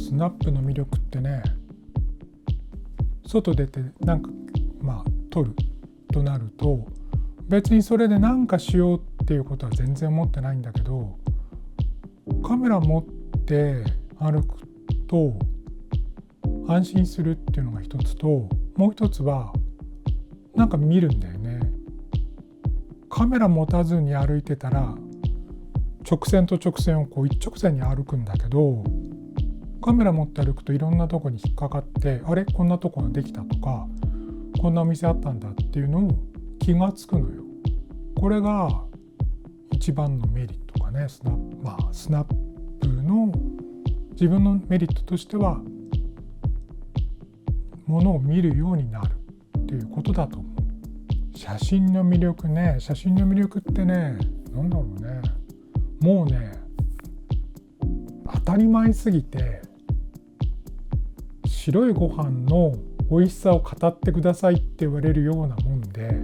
スナップの魅力ってね、外出てなんか撮るとなると別にそれで何かしようっていうことは全然思ってないんだけど、カメラ持って歩くと安心するっていうのが一つと、もう一つはなんか見るんだよね。カメラ持たずに歩いてたら直線と直線を一直線に歩くんだけど、カメラ持って歩くといろんなとこに引っかかって、あれこんなとこができたとか、こんなお店あったんだっていうのを気がつくのよ。これが一番のメリットかね。スナップの自分のメリットとしては、ものを見るようになるっていうことだと思う。写真の魅力ね。写真の魅力ってね、なんだろうね。もうね、当たり前すぎて、白いご飯の美味しさを語ってくださいって言われるようなもんで、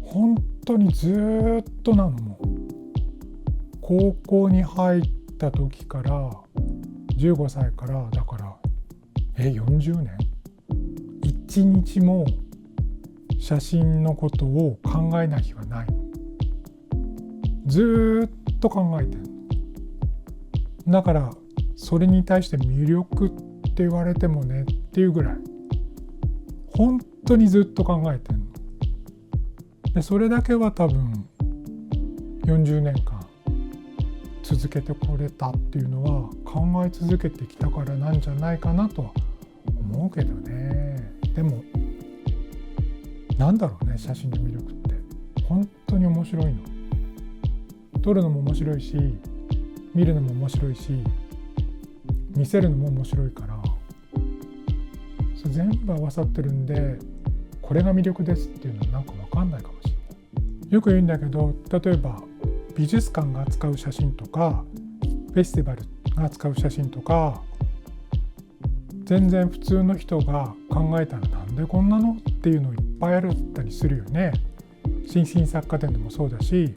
本当にずっとなの。もう高校に入った時から15歳からだから40年、一日も写真のことを考えない日はないの。ずっと考えてる。だからそれに対して魅力って言われてもねっていうぐらい本当にずっと考えてるので、それだけは多分40年間続けてこれたっていうのは考え続けてきたからなんじゃないかなとは思うけどね。でもなんだろうね、写真の魅力って本当に面白いの。撮るのも面白いし、見るのも面白いし、見せるのも面白いから、それ全部合わさってるんで、これが魅力ですっていうのはなんか分かんないかもしれない。よく言うんだけど、例えば美術館が扱う写真とかフェスティバルが扱う写真とか、全然普通の人が考えたらなんでこんなのっていうのいっぱいあったりするよね。新進作家展でもそうだし、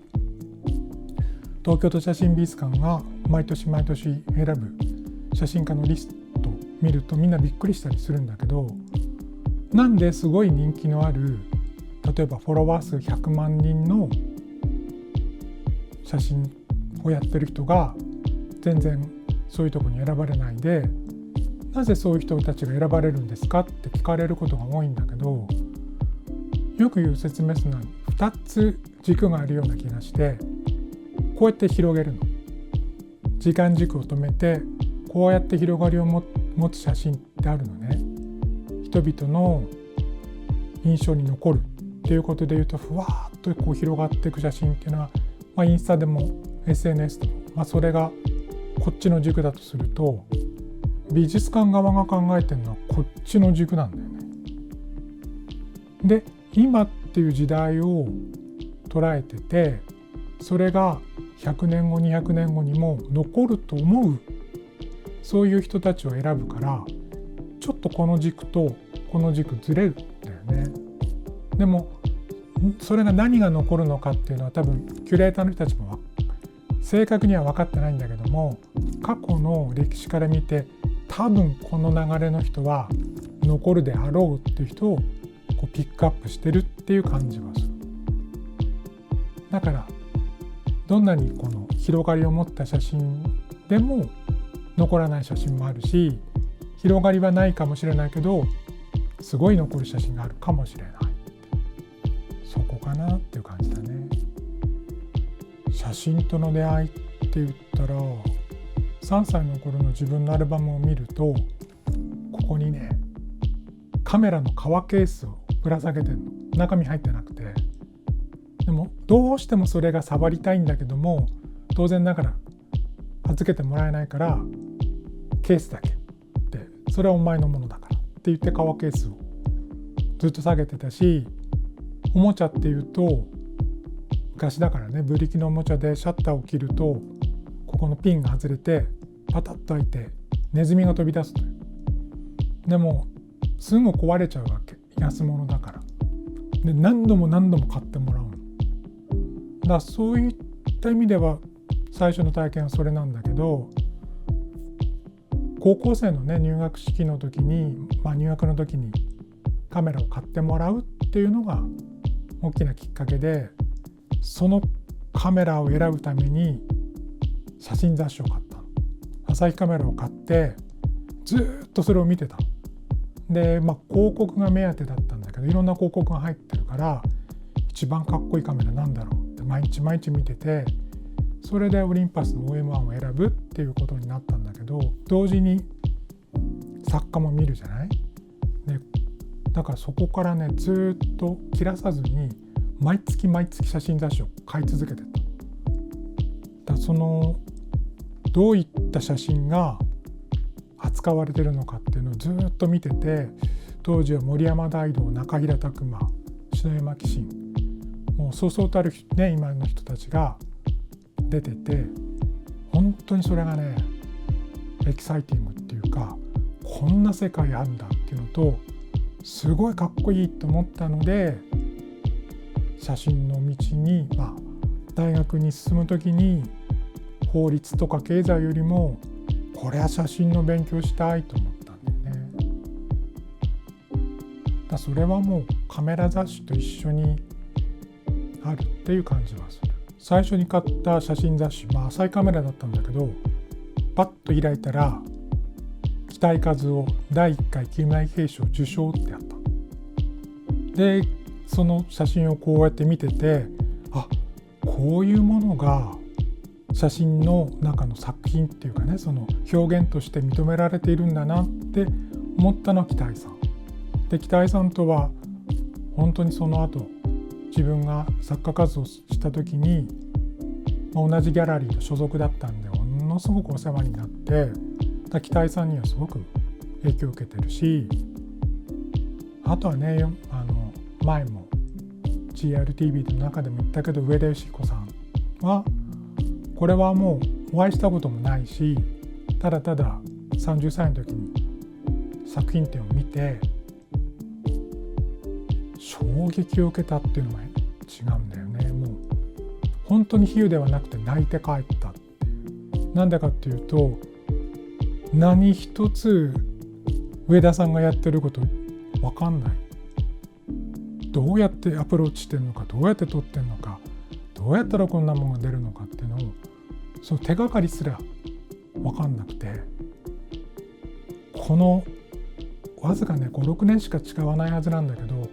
東京都写真美術館が毎年選ぶ写真家のリストを見るとみんなびっくりしたりするんだけど、なんですごい人気のある、例えばフォロワー数100万人の写真をやってる人が全然そういうとこに選ばれないで、なぜそういう人たちが選ばれるんですかって聞かれることが多いんだけど、よく言う説明するのは2つ軸があるような気がして、こうやって広げるの。時間軸を止めてこうやって広がりを持つ写真ってあるのね。人々の印象に残るっていうことでいうと、ふわーっと広がっていく写真っていうのは、インスタでも SNS でも、それがこっちの軸だとすると、美術館側が考えてるのはこっちの軸なんだよね。で、今っていう時代を捉えてて、それが100年後200年後にも残ると思う、そういう人たちを選ぶから、ちょっとこの軸とこの軸ずれるんだよね。でもそれが何が残るのかっていうのは多分キュレーターの人たちも正確には分かってないんだけども、過去の歴史から見て多分この流れの人は残るであろうっていう人をピックアップしてるっていう感じはする。だからどんなにこの広がりを持った写真でも残らない写真もあるし、広がりはないかもしれないけどすごい残る写真があるかもしれない。そこかなっていう感じだね。写真との出会いって言ったら、3歳の頃の自分のアルバムを見ると、ここにねカメラの革ケースをぶら下げてるの。中身入ってなくて、でもどうしてもそれが触りたいんだけども、当然ながら預けてもらえないから、ケースだけで、それはお前のものだからって言って革ケースをずっと下げてたし、おもちゃっていうと昔だからね、ブリキのおもちゃでシャッターを切るとここのピンが外れてパタッと開いてネズミが飛び出すという。でもすぐ壊れちゃうわけ、安物だから。で何度も買ってもらうの。だからそういった意味では最初の体験はそれなんだけど、高校生のね入学式の時に、入学の時にカメラを買ってもらうっていうのが大きなきっかけで、そのカメラを選ぶために写真雑誌を買ったの。朝日カメラを買ってずっとそれを見てたの。で、広告が目当てだったんだけど、いろんな広告が入ってるから一番かっこいいカメラなんだろうって毎日見てて、それでオリンパスの OM1 を選ぶっていうことになったんだけど、同時に作家も見るじゃない。でだからそこからねずっと切らさずに毎月写真雑誌を買い続けてた。そのどういった写真が扱われてるのかっていうのをずっと見てて、当時は森山大道、中平拓磨、篠山紀信、もうそうそうたるね今の人たちが出てて、本当にそれがねエキサイティングっていうか、こんな世界あるんだっていうのと、すごいかっこいいと思ったので、写真の道に、大学に進む時に法律とか経済よりもこれは写真の勉強したいと思ったんだよね。それはもうカメラ雑誌と一緒にあるっていう感じはする。最初に買った写真雑誌、浅いカメラだったんだけど、パッと開いたら北井和夫第1回近代兵賞受賞ってあった。でその写真をこうやって見てて、こういうものが写真の中の作品っていうかね、その表現として認められているんだなって思ったのは北井さんで、北井さんとは本当にその後自分が作家活動した時に、同じギャラリーの所属だったんでものすごくお世話になって、北井さんにはすごく影響を受けてるし、あとはね前も GRTV の中でも言ったけど、上田淑子さんはこれはもうお会いしたこともないし、ただただ30歳の時に作品展を見て衝撃を受けたっていうのは違うんだよね。もう本当に比喩ではなくて泣いて帰ったっていう。なんでかっていうと、何一つ上田さんがやってること分かんない。どうやってアプローチしてるのか、どうやって撮ってるのか、どうやったらこんなものが出るのかっていうのを、その手がかりすら分かんなくて、このわずかね 5,6 年しか違わないはずなんだけど、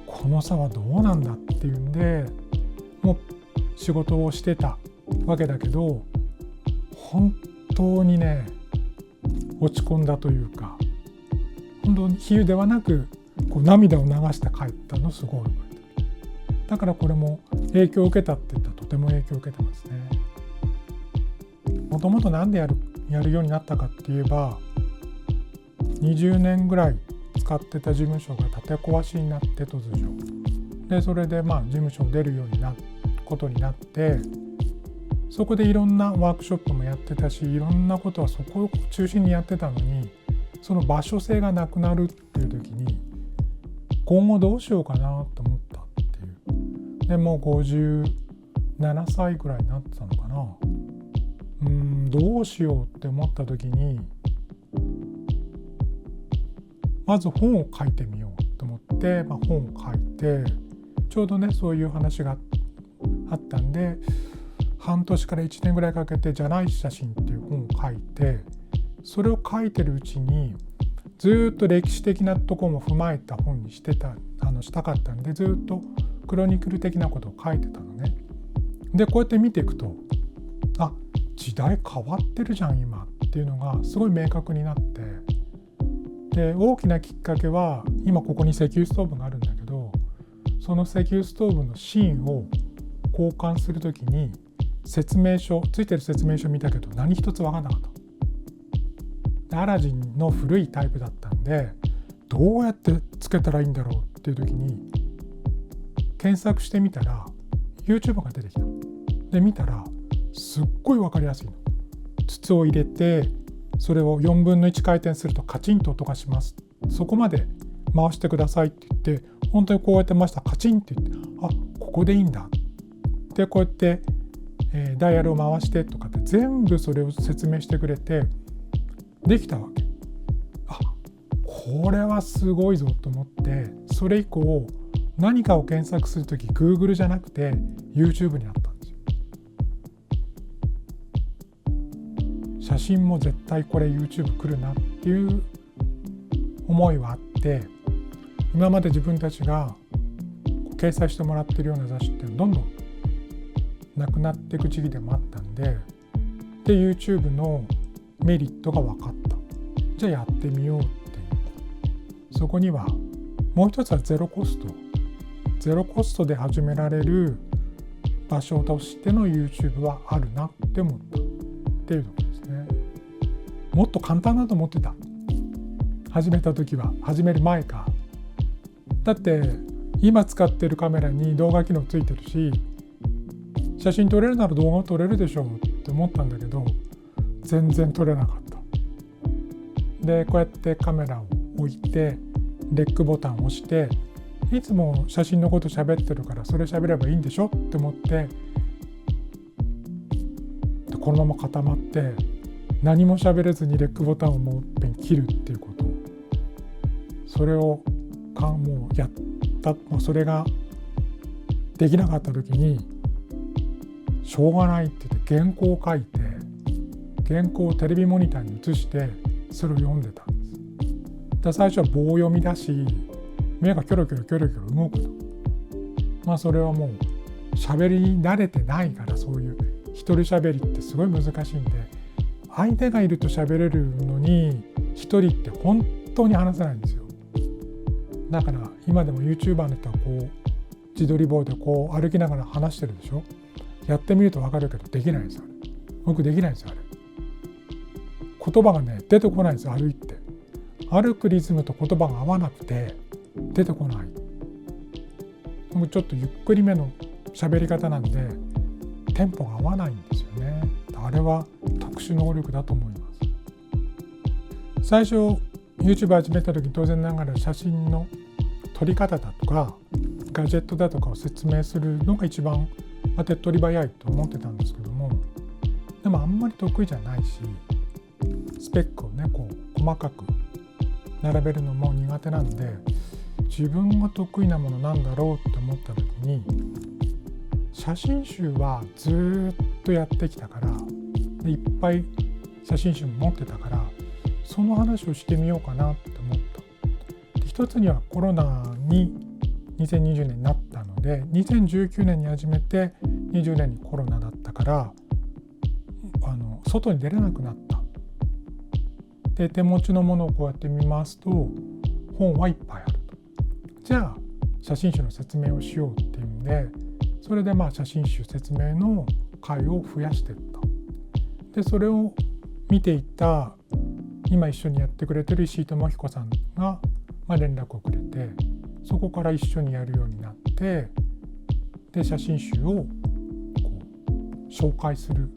この差はどうなんだっていうんで、もう仕事をしてたわけだけど、本当にね落ち込んだというか、本当に比喩ではなく涙を流して帰ったのすごい覚えてる。だからこれも影響を受けたって言ったらとても影響を受けてますね。もともとなんでやるようになったかって言えば、20年ぐらい使ってた事務所が建て壊しになって突如で、それで事務所を出るようになることになって、そこでいろんなワークショップもやってたし、いろんなことはそこを中心にやってたのに、その場所性がなくなるっていう時に、今後どうしようかなと思ったっていう。でもう57歳ぐらいになってたのかな。どうしようって思った時に、まず本を書いてみようと思って、本を書いて、ちょうどねそういう話があったんで、半年から1年ぐらいかけてじゃない写真っていう本を書いて、それを書いてるうちにずっと歴史的なところも踏まえた本にしたかったんで、ずっとクロニクル的なことを書いてたのね。でこうやって見ていくと、時代変わってるじゃん今っていうのがすごい明確になって、で大きなきっかけは、今ここに石油ストーブがあるんだけど、その石油ストーブの芯を交換するときについてる説明書見たけど何一つ分からなかった。アラジンの古いタイプだったんで、どうやってつけたらいいんだろうっていう時に検索してみたら YouTube が出てきた。で見たらすっごい分かりやすいの。筒を入れてそれを4分の1回転するとカチンと音がします。そこまで回してくださいって言って、本当にこうやって回したらカチンって言って、ここでいいんだ。でこうやって、ダイヤルを回してとかって全部それを説明してくれて、できたわけ。これはすごいぞと思って、それ以降何かを検索するとき Google じゃなくて YouTube になったんですよ。写真も絶対これ YouTube 来るなっていう思いはあって、今まで自分たちが掲載してもらってるような雑誌ってどんどんなくなっていく時期でもあったんで、YouTube のメリットが分かった。じゃあやってみようっていう。そこにはもう一つはゼロコストで始められる場所としての YouTube はあるなって思ったっていうところですね。もっと簡単だと思ってた。始めた時は、始める前か。だって今使ってるカメラに動画機能ついてるし、写真撮れるなら動画撮れるでしょうって思ったんだけど、全然撮れなかった。でこうやってカメラを置いてレックボタンを押して、いつも写真のこと喋ってるからそれ喋ればいいんでしょって思って、でこのまま固まって何も喋れずにレックボタンをもう一遍切るっていうこと、それをもうやった。それができなかった時にしょうがないって言って原稿を書いて、原稿をテレビモニターに映してそれを読んでたんです。だ最初は棒読みだし、目がキョロキョロ動くと。それはもう喋り慣れてないから、そういう一人喋りってすごい難しいんで、相手がいると喋れるのに一人って本当に話せないんですよ。だから今でも YouTuber の人はこう自撮り棒でこう歩きながら話してるでしょ。やってみると分かるけどできないんですよ。僕できないんですよ。あれ言葉がね出てこないんですよ。歩くリズムと言葉が合わなくて出てこない。僕ちょっとゆっくりめの喋り方なんでテンポが合わないんですよね。あれは特殊能力だと思います。最初 YouTube 始めた時、当然ながら写真の撮り方だとかガジェットだとかを説明するのが一番手っ取り早いと思ってたんですけども、でもあんまり得意じゃないし、スペックをねこう細かく並べるのも苦手なんで、自分が得意なものなんだろうって思った時に、写真集はずっとやってきたから、でいっぱい写真集も持ってたから、その話をしてみようかなって思った。で一つにはコロナに2020年になったので、2019年に始めて20年にコロナだったから外に出れなくなった。で手持ちのものをこうやって見ますと本はいっぱいあると。じゃあ写真集の説明をしようっていうんで、それで写真集説明の回を増やしていった。でそれを見ていった今一緒にやってくれてる石井智彦さんが連絡をくれて、そこから一緒にやるようになって、で写真集をこう紹介する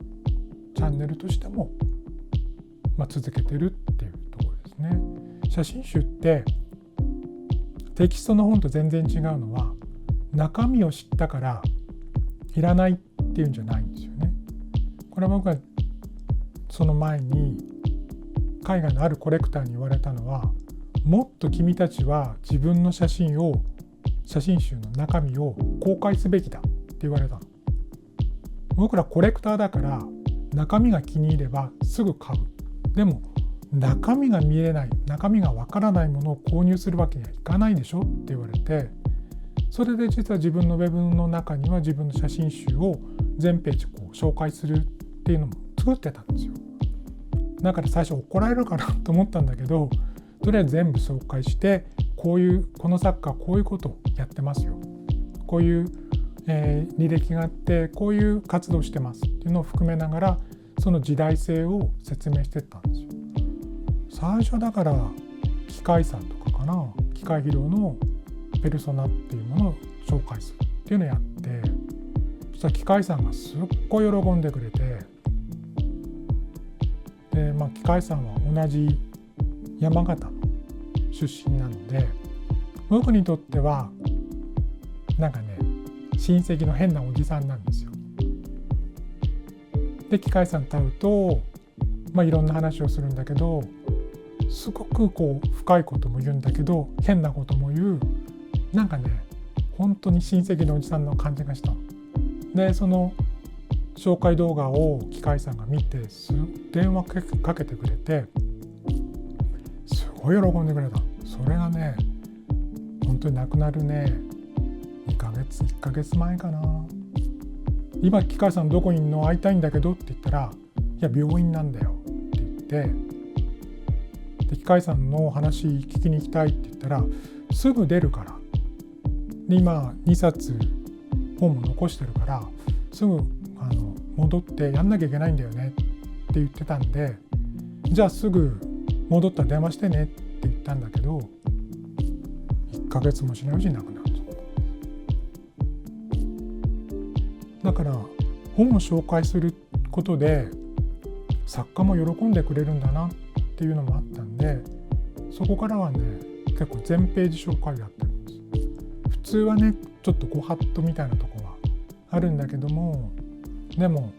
チャンネルとしても、続けてるっていうところですね。写真集ってテキストの本と全然違うのは、中身を知ったからいらないっていうんじゃないんですよね。これは僕がその前に海外のあるコレクターに言われたのは、もっと君たちは自分の写真集の中身を公開すべきだって言われたの。僕らコレクターだから中身が気に入ればすぐ買う。でも中身が見えない、中身がわからないものを購入するわけにはいかないでしょって言われて、それで実は自分のウェブの中には自分の写真集を全ページこう紹介するっていうのも作ってたんですよ。だから最初怒られるかなと思ったんだけど、とりあえず全部紹介して、この作家はこういうことをやってますよ、こういう、履歴があってこういう活動をしてますっていうのを含めながら、その時代性を説明していったんですよ。最初だから機械さんとかかな、機械疲労のペルソナっていうものを紹介するっていうのをやって、そしたら機械さんがすっごい喜んでくれて、で、機械さんは同じ山形の出身なので、僕にとってはなんかね、親戚の変なおじさんなんですよ。で機械さんと会うと、いろんな話をするんだけど、すごくこう深いことも言うんだけど変なことも言う、なんかね本当に親戚のおじさんの感じがした。でその紹介動画を機械さんが見て電話かけてくれて、すごい喜んでくれた。それがね本当に亡くなるね1ヶ月前かな。今機械さんどこにいんの、会いたいんだけどって言ったら、いや病院なんだよって言って、で機械さんの話聞きに行きたいって言ったら、すぐ出るから、で今2冊本も残してるからすぐ戻ってやんなきゃいけないんだよねって言ってたんで、じゃあすぐ戻ったら電話してねって言ったんだけど、1ヶ月もしないうちに亡くなる。だから本を紹介することで作家も喜んでくれるんだなっていうのもあったんで、そこからはね結構全ページ紹介やってるんです。普通はねちょっとご法度みたいなとこはあるんだけども、でも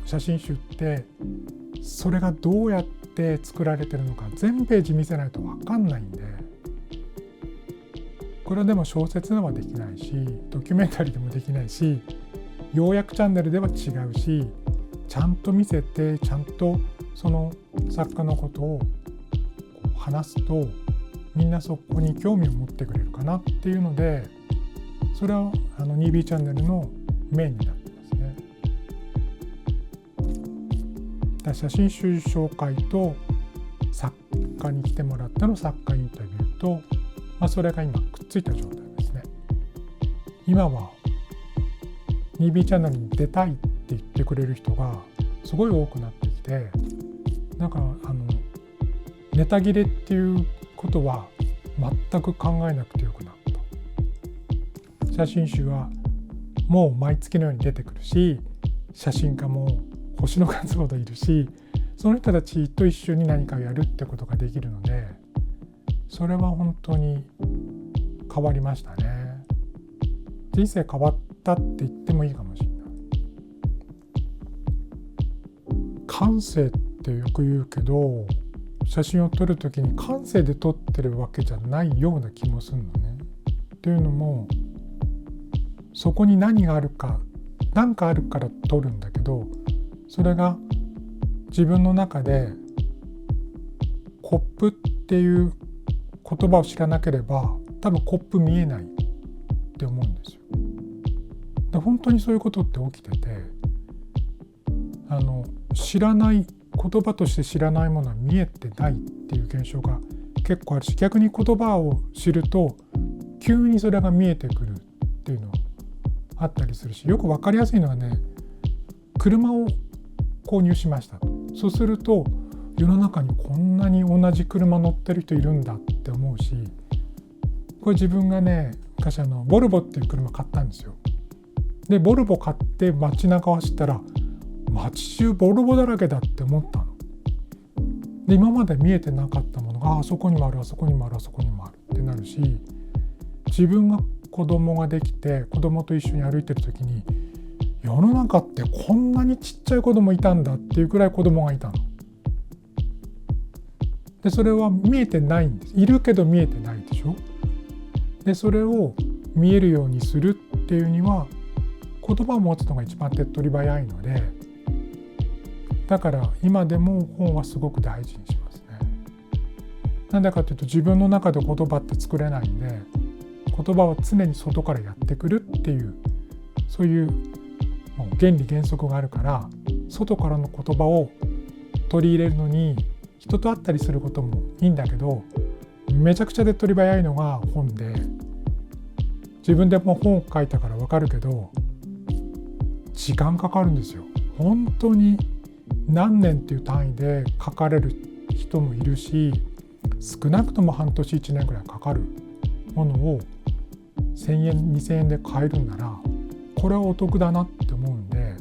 写真集ってそれがどうやって作られてるのか全ページ見せないと分かんないんで、これはでも小説ではできないし、ドキュメンタリーでもできないし、要約チャンネルでは違うし、ちゃんと見せてちゃんとその作家のことを話すとみんなそこに興味を持ってくれるかなっていうので、それは2B チャンネルのメインになってますね。写真集紹介と作家に来てもらっての作家インタビューと、それが今くっついた状態ですね。今は 2B チャンネルに出たいって言ってくれる人がすごい多くなってきて、なんかネタ切れっていうことは全く考えなくてよくなった。写真集はもう毎月のように出てくるし、写真家も星の数ほどいるし、その人たちと一緒に何かをやるってことができるので、それは本当に変わりましたね。人生変わったって言ってもいいかもしれない。感性ってよく言うけど、写真を撮るときに感性で撮ってるわけじゃないような気もするのね。っていうのも、そこに何があるか、何かあるから撮るんだけど、それが自分の中でコップっていう言葉を知らなければ多分コップ見えないって思うんですよ。で本当にそういうことって起きてて、知らない言葉として知らないものは見えてないっていう現象が結構あるし、逆に言葉を知ると急にそれが見えてくるっていうのあったりするし、よく分かりやすいのはね、車を購入しましたと。そうすると世の中にこんなに同じ車乗ってる人いるんだって思うし、これ自分がね昔ボルボっていう車買ったんですよ。でボルボ買って街中を走ったら街中ボルボだらけだって思ったの。で今まで見えてなかったものがあそこにもある、あそこにもある、あそこにもあるってなるし、自分が子供ができて子供と一緒に歩いてる時に、世の中ってこんなにちっちゃい子供いたんだっていうくらい子供がいたの。でそれは見えてないんです。いるけど見えてないでしょ。でそれを見えるようにするっていうには言葉を持つのが一番手っ取り早いので、だから今でも本はすごく大事にしますね。なんでかというと、自分の中で言葉って作れないんで、言葉は常に外からやってくるっていう、そういう原理原則があるから、外からの言葉を取り入れるのに人と会ったりすることもいいんだけど、めちゃくちゃ手っ取り早いのが本で、自分でも本を書いたから分かるけど時間かかるんですよ。本当に何年っていう単位で書かれる人もいるし、少なくとも半年1年くらいかかるものを1000円2000円で買えるんなら、これはお得だなって思うんで、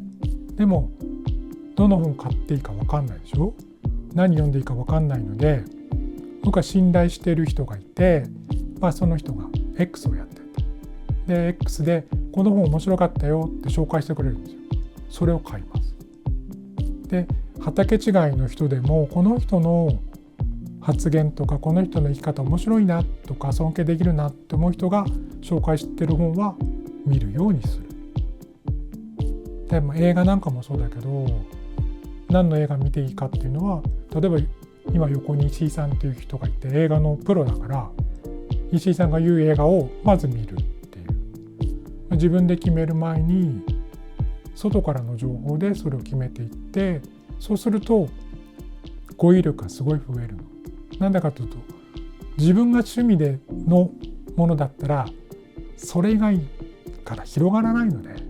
でもどの本買っていいか分かんないでしょ。何読んでいいか分かんないので、僕は信頼している人がいて、その人が X をやってて、で X でこの本面白かったよって紹介してくれるんですよ。それを買います。で畑違いの人でもこの人の発言とかこの人の生き方面白いなとか尊敬できるなって思う人が紹介してる本は見るようにする。でも映画なんかもそうだけど、何の映画見ていいかっていうのは、例えば今横に石井さんっていう人がいて映画のプロだから、石井さんが言う映画をまず見るっていう、自分で決める前に外からの情報でそれを決めていって、そうすると語彙力がすごい増えるの。なんだかというと、自分が趣味でのものだったらそれ以外から広がらないので、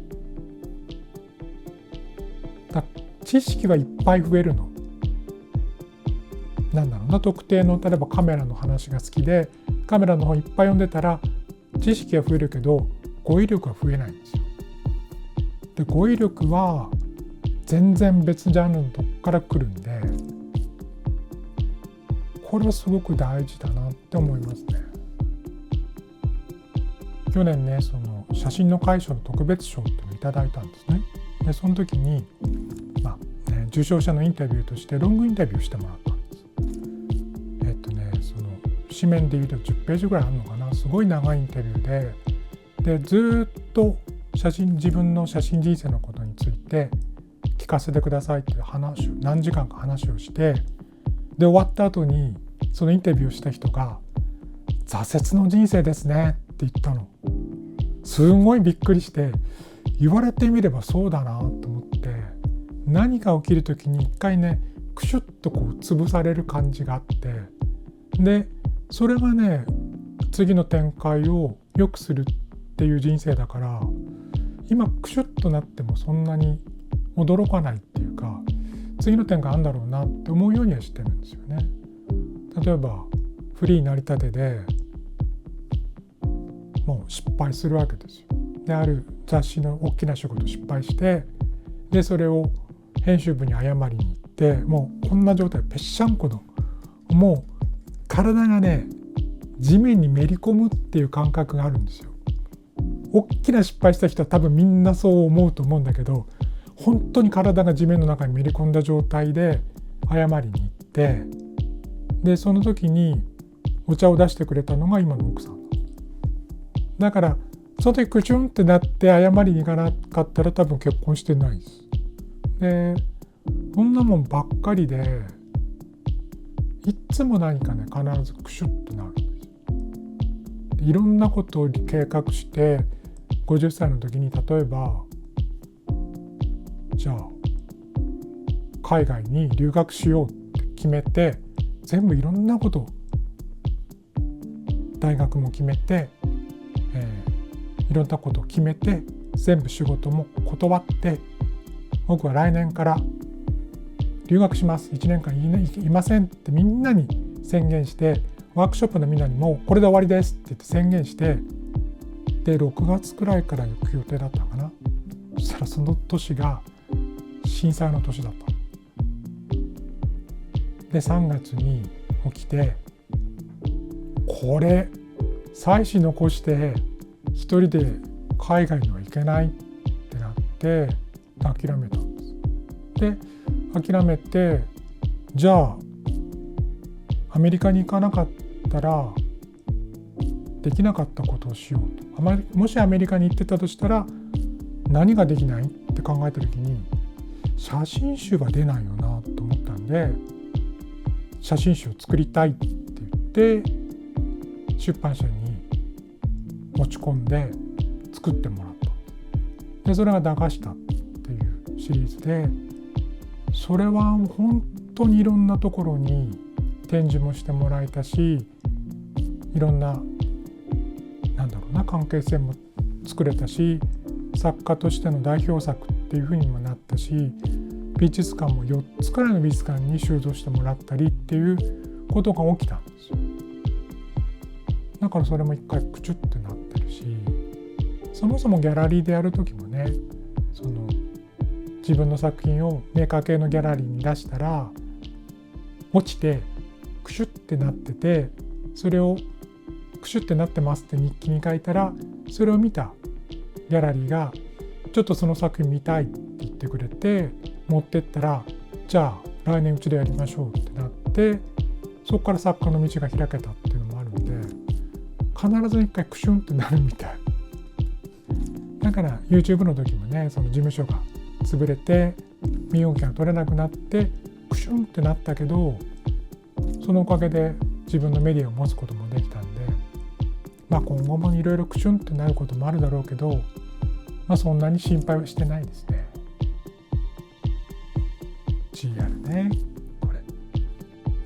知識はいっぱい増えるの。なんだろうな、特定の例えばカメラの話が好きでカメラの本いっぱい読んでたら知識は増えるけど語彙力は増えないんですよ。で、語彙力は全然別ジャンルのとこから来るんで、これはすごく大事だなって思いますね。去年ね、その写真の会賞の特別賞っていうのをいただいたんですね。でその時に、受賞者のインタビューとしてロングインタビューしてもらったんです。その紙面でいうと10ページぐらいあるのかな、すごい長いインタビューでずっと自分の写真人生のことについて聞かせてくださいっていう話を何時間か話をして、で終わった後にそのインタビューをした人が挫折の人生ですねって言ったの。すごいびっくりして、言われてみればそうだなと思って、何か起きる時に一回ねクシュッとこう潰される感じがあって、でそれがね次の展開を良くするっていう人生だから、今クシュッとなってもそんなに驚かないっていうか、次の展開あるんだろうなって思うようにはしてるんですよね。例えばフリーになりたてでもう失敗するわけですよ。である雑誌の大きな仕事失敗して、でそれを編集部に謝りに行って、もうこんな状態ぺっしゃんこの、もう体がね地面にめり込むっていう感覚があるんですよ。大きな失敗した人は多分みんなそう思うと思うんだけど、本当に体が地面の中にめり込んだ状態で謝りに行って、でその時にお茶を出してくれたのが今の奥さんだから、その時クチュンってなって謝りに行かなかったら多分結婚してないです。でこんなもんばっかりで、いつも何かね必ずクシュッとなるんですよ。いろんなことを計画して50歳の時に、例えばじゃあ海外に留学しようって決めて、全部いろんなこと大学も決めて、いろんなことを決めて、全部仕事も断って、僕は来年から留学します、1年間いませんってみんなに宣言して、ワークショップのみんなにもこれで終わりですって言って宣言して、で6月くらいから行く予定だったかな。そしたらその年が震災の年だった。で3月に起きて、これ妻子残して一人で海外には行けないってなって諦めたんです。で諦めて、じゃあアメリカに行かなかったらできなかったことをしようと。もしアメリカに行ってたとしたら何ができないって考えた時に、写真集は出ないよなと思ったんで、写真集を作りたいって言って出版社に持ち込んで作ってもらった。でそれが駄菓子だっていうシリーズで、それは本当にいろんなところに展示もしてもらえたし、いろんな関係性も作れたし、作家としての代表作っていうふうにもなったし、美術館も4つくらいの美術館に収蔵してもらったりっていうことが起きたんですよ。だからそれも一回クチュってなってるし、そもそもギャラリーでやる時もね、その自分の作品をメーカー系のギャラリーに出したら落ちてクシュってなってて、それをクシュってなってますって日記に書いたら、それを見たギャラリーがちょっとその作品見たいって言ってくれて持ってったら、じゃあ来年うちでやりましょうってなって、そこから作家の道が開けたっていうのもあるんで、必ず一回クシュンってなるみたい。だから YouTube の時もね、その事務所が潰れて身動きが取れなくなってクシュンってなったけど、そのおかげで自分のメディアを持つこともできたんで、今後もいろいろクシュンってなることもあるだろうけど、そんなに心配はしてないですね。 GR ね、これ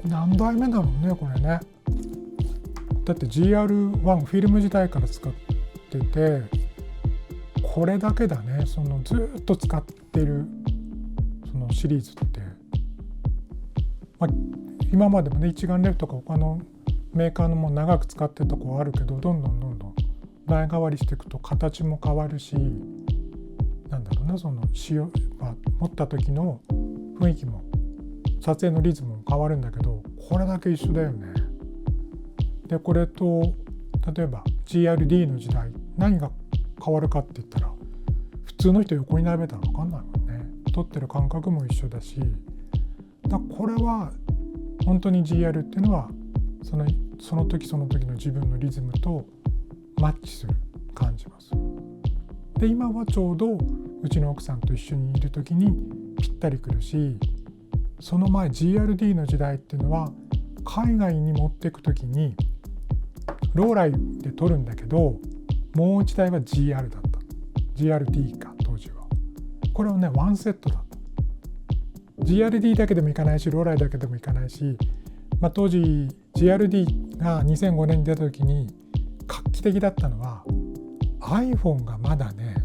何代目だろうね、これね。だって GR1 フィルム時代から使ってて、これだけだね、そのずっと使ってるそのシリーズって、今までもね一眼レフとか他のメーカーのも長く使ってるとこはあるけど、どんどん代替わりしていくと形も変わるし、その使用、持った時の雰囲気も撮影のリズムも変わるんだけど、これだけ一緒だよね。でこれと例えば GRD の時代何が変わるかって言ったら、普通の人横に並べたら分かんないもんね。撮ってる感覚も一緒だし、これは本当に GR っていうのはその時その時の自分のリズムとマッチする感じます。で今はちょうどうちの奥さんと一緒にいる時にぴったりくるし、その前 GRD の時代っていうのは海外に持っていく時にローライで撮るんだけど、もう一台は GR だった。 GRD か当時は。これはねワンセットだった。 GRD だけでもいかないし、ローライだけでもいかないし、当時 GRD が2005年に出た時に画期的だったのは iPhone がまだね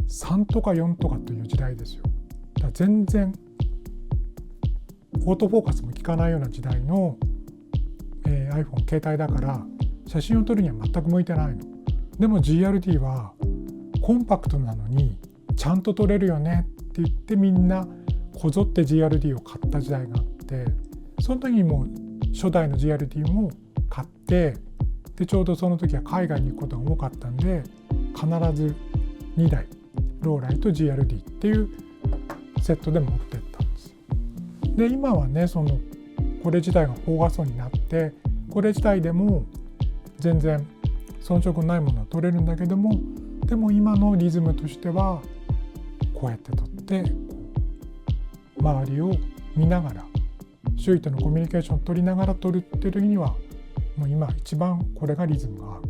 3とか4とかという時代ですよ。だから全然オートフォーカスも効かないような時代の、iPhone 携帯だから写真を撮るには全く向いてないの。でも GRD はコンパクトなのにちゃんと撮れるよねって言ってみんなこぞって GRD を買った時代があって、その時にもう初代の GRD も買って、でちょうどその時は海外に行くことが多かったんで、必ず2台ローライと GRD っていうセットで持ってったんです。で今はねこれ自体が高画素になって、これ自体でも全然遜色ないものは撮れるんだけども、でも今のリズムとしてはこうやって撮って周りを見ながら周囲とのコミュニケーションを取りながら撮るっていう時にはもう今一番これがリズムが合う。